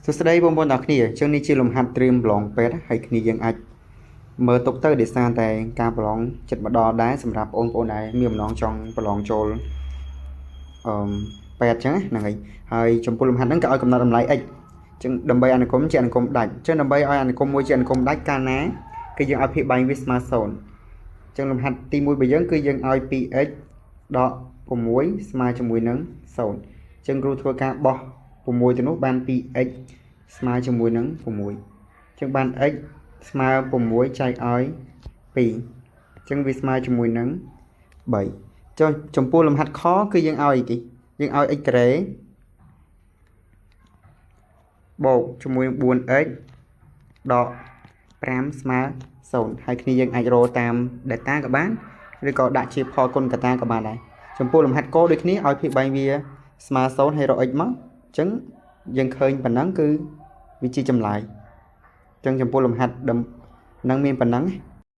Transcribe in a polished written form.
សួស្តីបងប្អូនទាំងគ្នាចឹងនេះជាលំហាត់ត្រៀមប្រឡងពេទ្យហើយគ្នាយើងអាចមើលទុកទៅដោយសារតែការប្រឡងចិត្តមកដល់ដែរសម្រាប់បងប្អូនដែលមានបំណងចង់ប្រឡងចូលពេទ្យចឹងហ្នឹងហើយចំពោះលំហាត់ហ្នឹងក៏ឲ្យកំណត់តម្លៃ x ចឹងដើម្បីអនុគមជាអនុគមដាច់ចឹងដើម្បីឲ្យអនុគមមួយជាអនុគមដាច់កាលណាគឺយើងឲ្យភាពបាញ់វាស្មើ0ចឹងលំហាត់ទី1របស់យើងគឺយើងឲ្យ 2x ដក6ស្មើជាមួយនឹង0ចឹងគ្រូធ្វើការបោះ6ទៅនោះបាន 2x ស្មើជាមួយនឹង6ចឹងបាន x ស្មើ6ចែកឲ្យ2ចឹងវាស្មើជាមួយនឹង3ចុះចំពោះលំហាត់ខគឺយើងឲ្យអីគេយើងឲ្យ x ការ៉េបូកជាមួយនឹង 4x ដក5ស្មើ0ហើយគ្នាយើងអាចរកតាម data ក៏បានឬក៏ដាក់ជាផលគុណកតាក៏បានដែរចំពោះលំហាត់កដូចគ្នាឲ្យភាពបែងវាស្មើ0ហើយរក x មកអញ្ចឹងយើងឃើញប៉ុណ្ណឹងគឺវាជាចម្លើយអញ្ចឹងចំពោះលំហាត់នឹងមានប៉ុណ្ណឹង